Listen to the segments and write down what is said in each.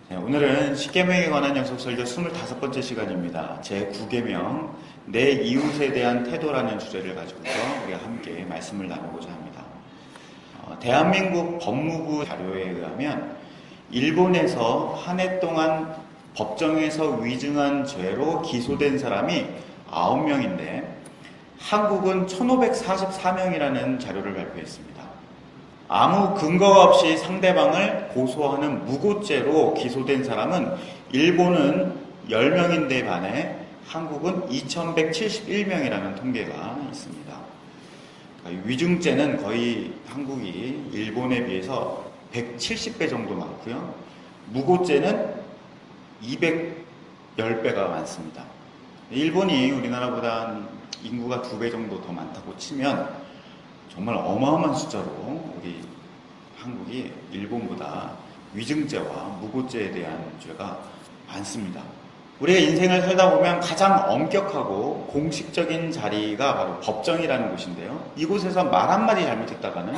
네, 오늘은 십계명에 관한 연속 설교 25번째 시간입니다. 제 9계명 내 이웃에 대한 태도라는 주제를 가지고서 우리가 함께 말씀을 나누고자 합니다. 대한민국 법무부 자료에 의하면 일본에서 한 해 동안 법정에서 위증한 죄로 기소된 사람이 9명인데 한국은 1544명이라는 자료를 발표했습니다. 아무 근거가 없이 상대방을 고소하는 무고죄로 기소된 사람은 일본은 10명인데 반해 한국은 2171명이라는 통계가 있습니다. 위증죄는 거의 한국이 일본에 비해서 170배 정도 많고요. 무고죄는 210배가 많습니다. 일본이 우리나라보다 인구가 2배 정도 더 많다고 치면 정말 어마어마한 숫자로 우리 한국이 일본보다 위증죄와 무고죄에 대한 죄가 많습니다. 우리가 인생을 살다 보면 가장 엄격하고 공식적인 자리가 바로 법정이라는 곳인데요. 이곳에서 말 한마디 잘못했다가는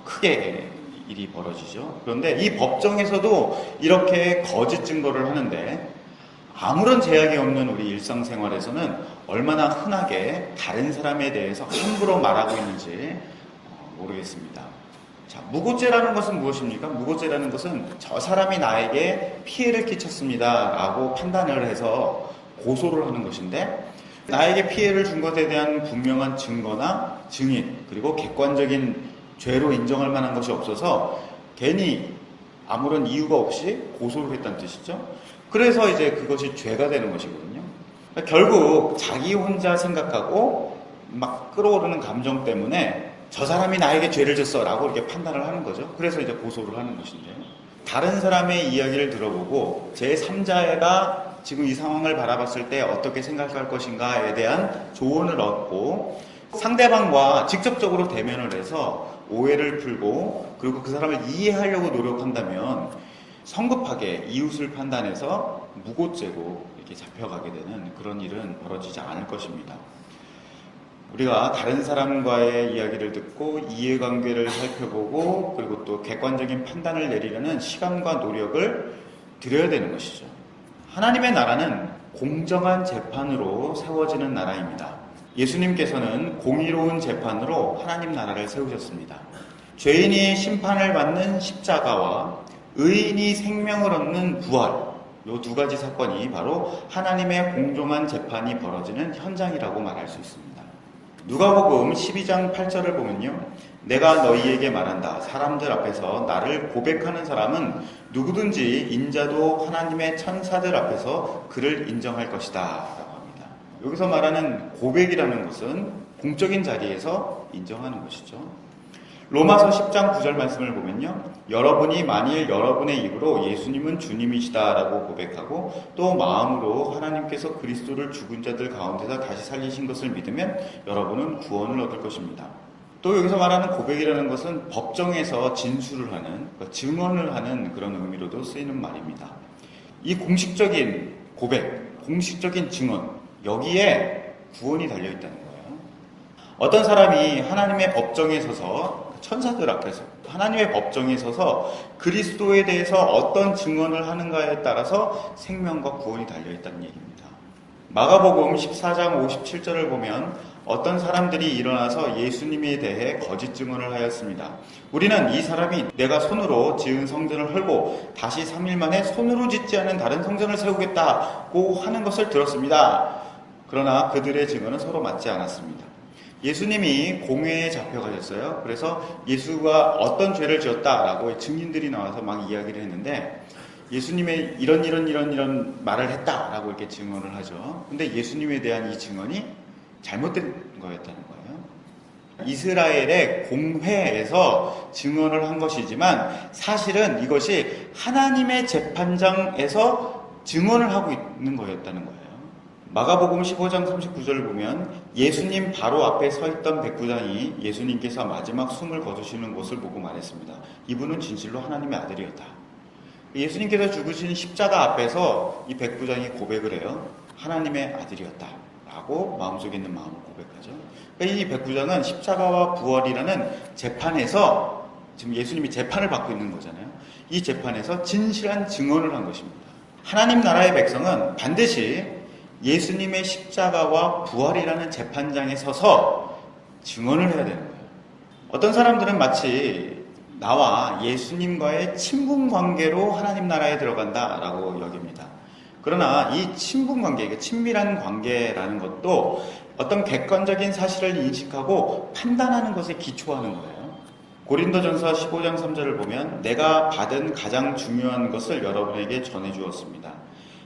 크게 일이 벌어지죠. 그런데 이 법정에서도 이렇게 거짓 증거를 하는데 아무런 제약이 없는 우리 일상생활에서는 얼마나 흔하게 다른 사람에 대해서 함부로 말하고 있는지 모르겠습니다. 자, 무고죄라는 것은 무엇입니까? 무고죄라는 것은 저 사람이 나에게 피해를 끼쳤습니다 라고 판단을 해서 고소를 하는 것인데, 나에게 피해를 준 것에 대한 분명한 증거나 증인, 그리고 객관적인 죄로 인정할 만한 것이 없어서 괜히 아무런 이유가 없이 고소를 했다는 뜻이죠. 그래서 이제 그것이 죄가 되는 것이거든요. 그러니까 결국 자기 혼자 생각하고 막 끌어오르는 감정 때문에 저 사람이 나에게 죄를 졌어 라고 이렇게 판단을 하는 거죠. 그래서 이제 고소를 하는 것인데요. 다른 사람의 이야기를 들어보고 제3자가 지금 이 상황을 바라봤을 때 어떻게 생각할 것인가에 대한 조언을 얻고 상대방과 직접적으로 대면을 해서 오해를 풀고 그리고 그 사람을 이해하려고 노력한다면 성급하게 이웃을 판단해서 무고죄로 이렇게 잡혀가게 되는 그런 일은 벌어지지 않을 것입니다. 우리가 다른 사람과의 이야기를 듣고 이해관계를 살펴보고 그리고 또 객관적인 판단을 내리려는 시간과 노력을 들여야 되는 것이죠. 하나님의 나라는 공정한 재판으로 세워지는 나라입니다. 예수님께서는 공의로운 재판으로 하나님 나라를 세우셨습니다. 죄인이 심판을 받는 십자가와 의인이 생명을 얻는 부활, 이 두 가지 사건이 바로 하나님의 공정한 재판이 벌어지는 현장이라고 말할 수 있습니다. 누가복음 12장 8절을 보면요, 내가 너희에게 말한다. 사람들 앞에서 나를 고백하는 사람은 누구든지 인자도 하나님의 천사들 앞에서 그를 인정할 것이다 라고 합니다. 여기서 말하는 고백이라는 것은 공적인 자리에서 인정하는 것이죠. 로마서 10장 9절 말씀을 보면요, 여러분이 만일 여러분의 입으로 예수님은 주님이시다 라고 고백하고 또 마음으로 하나님께서 그리스도를 죽은 자들 가운데서 다시 살리신 것을 믿으면 여러분은 구원을 얻을 것입니다. 또 여기서 말하는 고백이라는 것은 법정에서 진술을 하는, 증언을 하는 그런 의미로도 쓰이는 말입니다. 이 공식적인 고백, 공식적인 증언, 여기에 구원이 달려있다는 거예요. 어떤 사람이 하나님의 법정에 서서 천사들 앞에서 하나님의 법정에 서서 그리스도에 대해서 어떤 증언을 하는가에 따라서 생명과 구원이 달려있다는 얘기입니다. 마가복음 14장 57절을 보면 어떤 사람들이 일어나서 예수님에 대해 거짓 증언을 하였습니다. 우리는 이 사람이 내가 손으로 지은 성전을 헐고 다시 3일 만에 손으로 짓지 않은 다른 성전을 세우겠다고 하는 것을 들었습니다. 그러나 그들의 증언은 서로 맞지 않았습니다. 예수님이 공회에 잡혀가셨어요. 그래서 예수가 어떤 죄를 지었다라고 증인들이 나와서 막 이야기를 했는데 예수님의 이런 말을 했다라고 이렇게 증언을 하죠. 근데 예수님에 대한 이 증언이 잘못된 거였다는 거예요. 이스라엘의 공회에서 증언을 한 것이지만 사실은 이것이 하나님의 재판장에서 증언을 하고 있는 거였다는 거예요. 마가복음 15장 39절을 보면 예수님 바로 앞에 서 있던 백부장이 예수님께서 마지막 숨을 거두시는 것을 보고 말했습니다. 이분은 진실로 하나님의 아들이었다. 예수님께서 죽으신 십자가 앞에서 이 백부장이 고백을 해요. 하나님의 아들이었다 라고 마음속에 있는 마음을 고백하죠. 그러니까 이 백부장은 십자가와 부활이라는 재판에서 지금 예수님이 재판을 받고 있는 거잖아요. 이 재판에서 진실한 증언을 한 것입니다. 하나님 나라의 백성은 반드시 예수님의 십자가와 부활이라는 재판장에 서서 증언을 해야 되는 거예요. 어떤 사람들은 마치 나와 예수님과의 친분 관계로 하나님 나라에 들어간다라고 여깁니다. 그러나 이 친분 관계, 친밀한 관계라는 것도 어떤 객관적인 사실을 인식하고 판단하는 것에 기초하는 거예요. 고린도전서 15장 3절을 보면 내가 받은 가장 중요한 것을 여러분에게 전해주었습니다.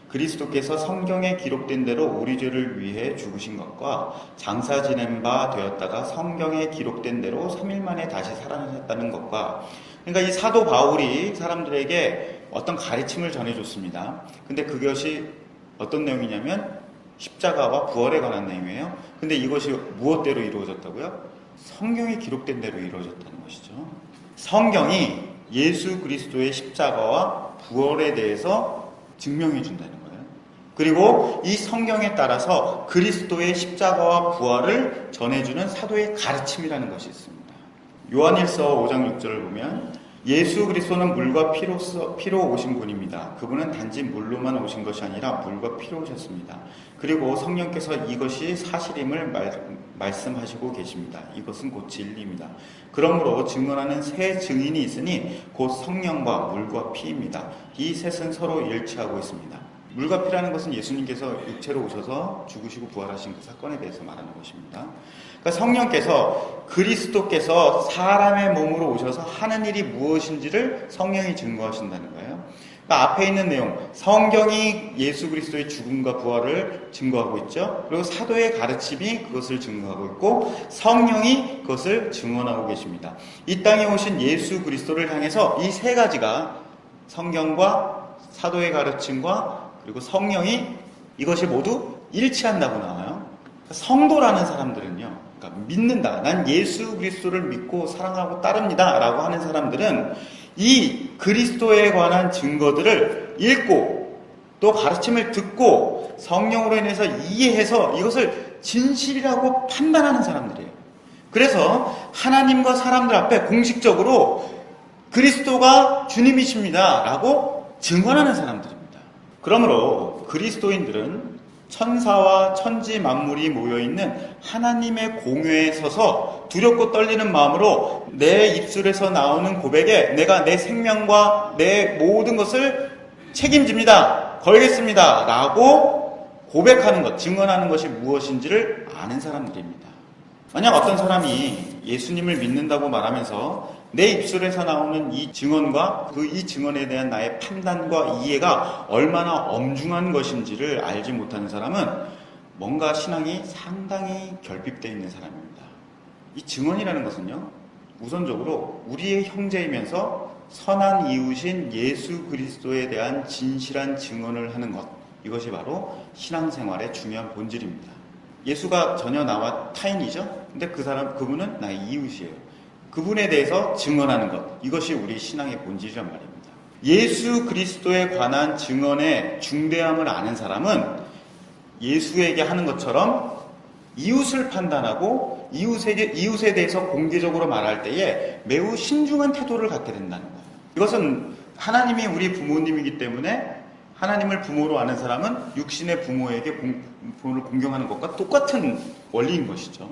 그리스도께서 성경에 기록된 대로 우리 죄를 위해 죽으신 것과 장사 지낸 바 되었다가 성경에 기록된 대로 3일 만에 다시 살아나셨다는 것과, 그러니까 이 사도 바울이 사람들에게 어떤 가르침을 전해줬습니다. 근데 그것이 어떤 내용이냐면 십자가와 부활에 관한 내용이에요. 근데 이것이 무엇대로 이루어졌다고요? 성경에 기록된 대로 이루어졌다는 것이죠. 성경이 예수 그리스도의 십자가와 부활에 대해서 증명해 준다는 거예요. 그리고 이 성경에 따라서 그리스도의 십자가와 부활을 전해주는 사도의 가르침이라는 것이 있습니다. 요한일서 5장 6절을 보면 예수 그리스도는 물과 피로 오신 분입니다. 그분은 단지 물로만 오신 것이 아니라 물과 피로 오셨습니다. 그리고 성령께서 이것이 사실임을 말씀하시고 계십니다. 이것은 곧 진리입니다. 그러므로 증언하는 세 증인이 있으니 곧 성령과 물과 피입니다. 이 셋은 서로 일치하고 있습니다. 물과 피라는 것은 예수님께서 육체로 오셔서 죽으시고 부활하신 그 사건에 대해서 말하는 것입니다. 그러니까 성령께서, 그리스도께서 사람의 몸으로 오셔서 하는 일이 무엇인지를 성령이 증거하신다는 거예요. 그러니까 앞에 있는 내용, 성경이 예수 그리스도의 죽음과 부활을 증거하고 있죠. 그리고 사도의 가르침이 그것을 증거하고 있고 성령이 그것을 증언하고 계십니다. 이 땅에 오신 예수 그리스도를 향해서 이 세 가지가, 성경과 사도의 가르침과 그리고 성령이, 이것이 모두 일치한다고 나와요. 성도라는 사람들은요, 그러니까 믿는다, 난 예수 그리스도를 믿고 사랑하고 따릅니다 라고 하는 사람들은 이 그리스도에 관한 증거들을 읽고 또 가르침을 듣고 성령으로 인해서 이해해서 이것을 진실이라고 판단하는 사람들이에요. 그래서 하나님과 사람들 앞에 공식적으로 그리스도가 주님이십니다 라고 증언하는 사람들입니다. 그러므로 그리스도인들은 천사와 천지 만물이 모여있는 하나님의 공회에 서서 두렵고 떨리는 마음으로 내 입술에서 나오는 고백에 내가 내 생명과 내 모든 것을 책임집니다, 걸겠습니다 라고 고백하는 것, 증언하는 것이 무엇인지를 아는 사람들입니다. 만약 어떤 사람이 예수님을 믿는다고 말하면서 내 입술에서 나오는 이 증언과 이 증언에 대한 나의 판단과 이해가 얼마나 엄중한 것인지를 알지 못하는 사람은 뭔가 신앙이 상당히 결핍되어 있는 사람입니다. 이 증언이라는 것은요, 우선적으로 우리의 형제이면서 선한 이웃인 예수 그리스도에 대한 진실한 증언을 하는 것, 이것이 바로 신앙생활의 중요한 본질입니다. 예수가 전혀 나와 타인이죠? 근데 그분은 나의 이웃이에요. 그분에 대해서 증언하는 것, 이것이 우리 신앙의 본질이란 말입니다. 예수 그리스도에 관한 증언의 중대함을 아는 사람은 예수에게 하는 것처럼 이웃을 판단하고 이웃에 대해서 공개적으로 말할 때에 매우 신중한 태도를 갖게 된다는 거예요. 이것은 하나님이 우리 부모님이기 때문에 하나님을 부모로 아는 사람은 육신의 부모에게 부모를 공경하는 것과 똑같은 원리인 것이죠.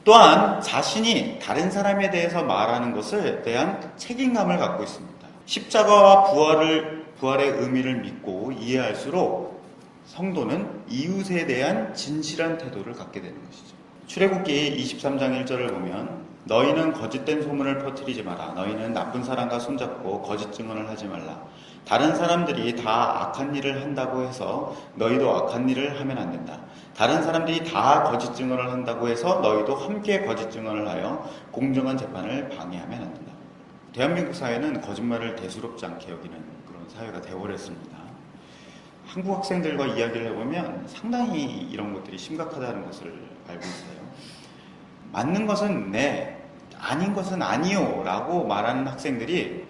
또한 자신이 다른 사람에 대해서 말하는 것에 대한 책임감을 갖고 있습니다. 십자가와 부활의 의미를 믿고 이해할수록 성도는 이웃에 대한 진실한 태도를 갖게 되는 것이죠. 출애굽기 23장 1절을 보면 너희는 거짓된 소문을 퍼뜨리지 마라. 너희는 나쁜 사람과 손잡고 거짓 증언을 하지 말라. 다른 사람들이 다 악한 일을 한다고 해서 너희도 악한 일을 하면 안 된다. 다른 사람들이 다 거짓 증언을 한다고 해서 너희도 함께 거짓 증언을 하여 공정한 재판을 방해하면 안 된다. 대한민국 사회는 거짓말을 대수롭지 않게 여기는 그런 사회가 되어버렸습니다. 한국 학생들과 이야기를 해보면 상당히 이런 것들이 심각하다는 것을 알고 있어요. 맞는 것은 네, 아닌 것은 아니요 라고 말하는 학생들이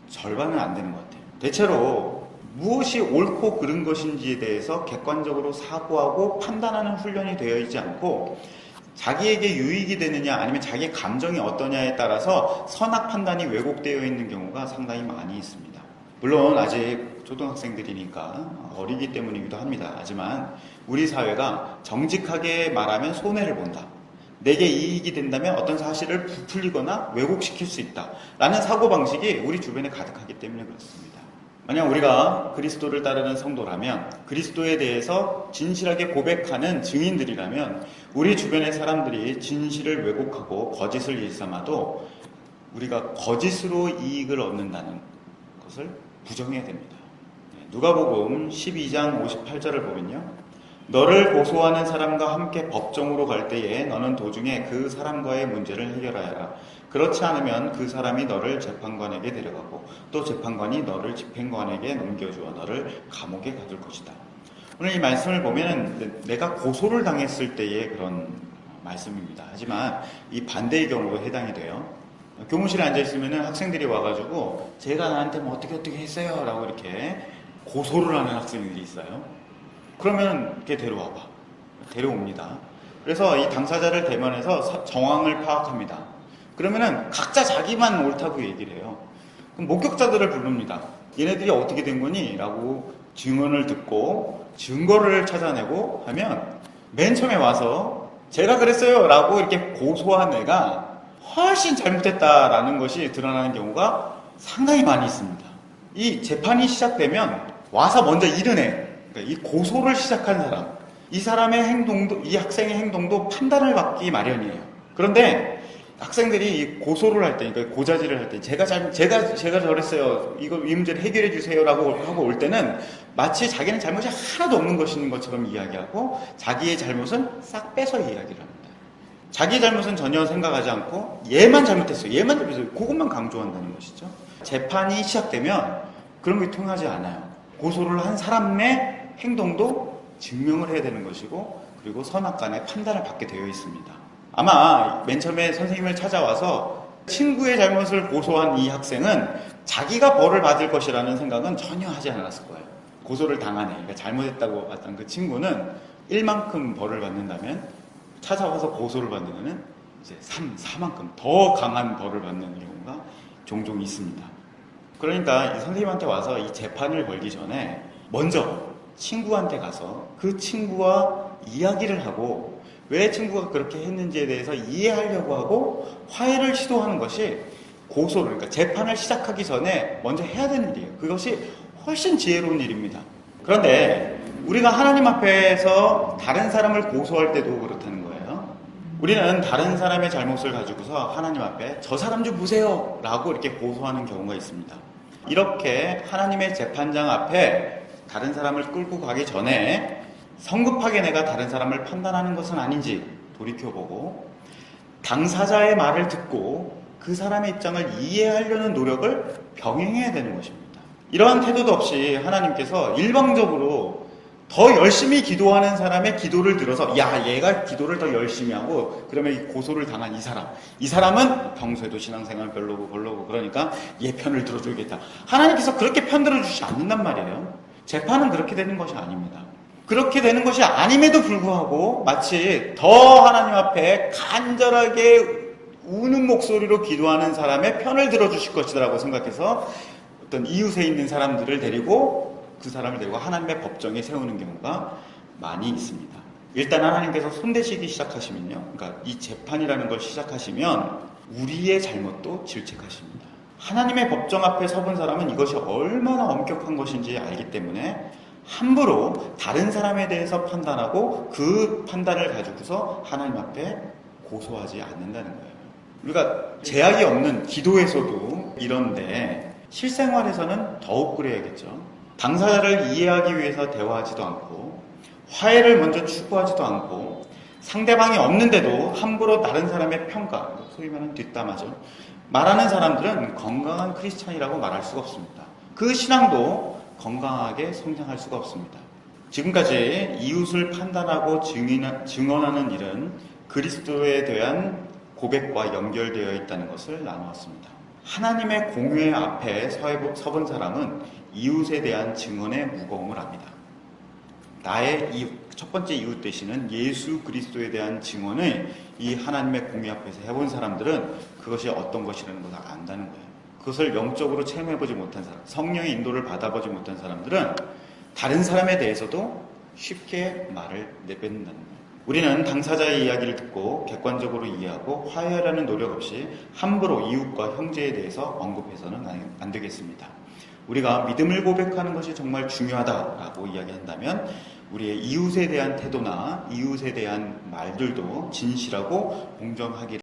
절반은 안 되는 것 같아요. 대체로 무엇이 옳고 그른 것인지에 대해서 객관적으로 사고하고 판단하는 훈련이 되어 있지 않고 자기에게 유익이 되느냐 아니면 자기의 감정이 어떠냐에 따라서 선악 판단이 왜곡되어 있는 경우가 상당히 많이 있습니다. 물론 아직 초등학생들이니까 어리기 때문이기도 합니다. 하지만 우리 사회가 정직하게 말하면 손해를 본다. 내게 이익이 된다면 어떤 사실을 부풀리거나 왜곡시킬 수 있다. 라는 사고방식이 우리 주변에 가득하기 때문에 그렇습니다. 만약 우리가 그리스도를 따르는 성도라면, 그리스도에 대해서 진실하게 고백하는 증인들이라면 우리 주변의 사람들이 진실을 왜곡하고 거짓을 일삼아도 우리가 거짓으로 이익을 얻는다는 것을 부정해야 됩니다. 누가복음 12장 58절을 보면요. 너를 고소하는 사람과 함께 법정으로 갈 때에 너는 도중에 그 사람과의 문제를 해결하여라. 그렇지 않으면 그 사람이 너를 재판관에게 데려가고 또 재판관이 너를 집행관에게 넘겨주어 너를 감옥에 가둘 것이다. 오늘 이 말씀을 보면 내가 고소를 당했을 때의 그런 말씀입니다. 하지만 이 반대의 경우도 해당이 돼요. 교무실에 앉아있으면 학생들이 와가지고 제가 나한테 뭐 어떻게 했어요 라고 이렇게 고소를 하는 학생들이 있어요. 그러면 이렇게 데려옵니다. 그래서 이 당사자를 대면해서 정황을 파악합니다. 그러면은 각자 자기만 옳다고 얘기를 해요. 그럼 목격자들을 부릅니다. 얘네들이 어떻게 된 거니? 라고 증언을 듣고 증거를 찾아내고 하면 맨 처음에 와서 제가 그랬어요 라고 이렇게 고소한 애가 훨씬 잘못했다라는 것이 드러나는 경우가 상당히 많이 있습니다. 이 재판이 시작되면 와서 먼저 잃은 애, 그러니까 이 고소를 시작한 사람, 이 사람의 행동도, 이 학생의 행동도 판단을 받기 마련이에요. 그런데 학생들이 이 고소를 할 때, 그러니까 고자질을 할 때, 제가 저랬어요. 이 문제를 해결해 주세요라고 하고 올 때는 마치 자기는 잘못이 하나도 없는 것처럼 이야기하고 자기의 잘못은 싹 빼서 이야기를 합니다. 자기 잘못은 전혀 생각하지 않고 얘만 잘못했어요. 그것만 강조한다는 것이죠. 재판이 시작되면 그런 게 통하지 않아요. 고소를 한 사람의 행동도 증명을 해야 되는 것이고 그리고 선악간의 판단을 받게 되어 있습니다. 아마 맨 처음에 선생님을 찾아와서 친구의 잘못을 고소한 이 학생은 자기가 벌을 받을 것이라는 생각은 전혀 하지 않았을 거예요. 고소를 당한 애, 그러니까 잘못했다고 봤던 그 친구는 1만큼 벌을 받는다면 찾아와서 고소를 받는 애는 이제 4만큼 더 강한 벌을 받는 경우가 종종 있습니다. 그러니까 이 선생님한테 와서 이 재판을 걸기 전에 먼저 친구한테 가서 그 친구와 이야기를 하고 왜 친구가 그렇게 했는지에 대해서 이해하려고 하고 화해를 시도하는 것이 고소를, 그러니까 재판을 시작하기 전에 먼저 해야 되는 일이에요. 그것이 훨씬 지혜로운 일입니다. 그런데 우리가 하나님 앞에서 다른 사람을 고소할 때도 그렇다는 거예요. 우리는 다른 사람의 잘못을 가지고서 하나님 앞에 저 사람 좀 보세요 라고 이렇게 고소하는 경우가 있습니다. 이렇게 하나님의 재판장 앞에 다른 사람을 끌고 가기 전에 성급하게 내가 다른 사람을 판단하는 것은 아닌지 돌이켜보고 당사자의 말을 듣고 그 사람의 입장을 이해하려는 노력을 병행해야 되는 것입니다. 이러한 태도도 없이 하나님께서 일방적으로 더 열심히 기도하는 사람의 기도를 들어서 야, 얘가 기도를 더 열심히 하고 그러면 이 고소를 당한 이 사람은 평소에도 신앙생활 별로고 그러니까 얘 편을 들어줘야겠다. 하나님께서 그렇게 편 들어주지 않는단 말이에요. 재판은 그렇게 되는 것이 아닙니다. 그렇게 되는 것이 아님에도 불구하고 마치 더 하나님 앞에 간절하게 우는 목소리로 기도하는 사람의 편을 들어주실 것이라고 생각해서 어떤 이웃에 있는 사람들을 데리고 그 사람을 데리고 하나님의 법정에 세우는 경우가 많이 있습니다. 일단 하나님께서 손대시기 시작하시면요, 그러니까 이 재판이라는 걸 시작하시면 우리의 잘못도 질책하십니다. 하나님의 법정 앞에 서본 사람은 이것이 얼마나 엄격한 것인지 알기 때문에 함부로 다른 사람에 대해서 판단하고 그 판단을 가지고서 하나님 앞에 고소하지 않는다는 거예요. 우리가 제약이 없는 기도에서도 이런데 실생활에서는 더욱 그래야겠죠. 당사자를 이해하기 위해서 대화하지도 않고 화해를 먼저 추구하지도 않고 상대방이 없는데도 함부로 다른 사람의 평가, 소위 말하는 뒷담화죠, 말하는 사람들은 건강한 크리스찬이라고 말할 수가 없습니다. 그 신앙도 건강하게 성장할 수가 없습니다. 지금까지 이웃을 판단하고 증언하는 일은 그리스도에 대한 고백과 연결되어 있다는 것을 나누었습니다. 하나님의 공회 앞에 서본 사람은 이웃에 대한 증언의 무거움을 압니다. 나의 첫 번째 이웃 되시는 예수 그리스도에 대한 증언을 이 하나님의 공의 앞에서 해본 사람들은 그것이 어떤 것이라는 것을 안다는 거예요. 그것을 영적으로 체험해보지 못한 사람, 성령의 인도를 받아보지 못한 사람들은 다른 사람에 대해서도 쉽게 말을 내뱉는다는 거예요. 우리는 당사자의 이야기를 듣고 객관적으로 이해하고 화해하려는 노력 없이 함부로 이웃과 형제에 대해서 언급해서는 안 되겠습니다. 우리가 믿음을 고백하는 것이 정말 중요하다라고 이야기한다면 우리의 이웃에 대한 태도나 이웃에 대한 말들도 진실하고 공정하게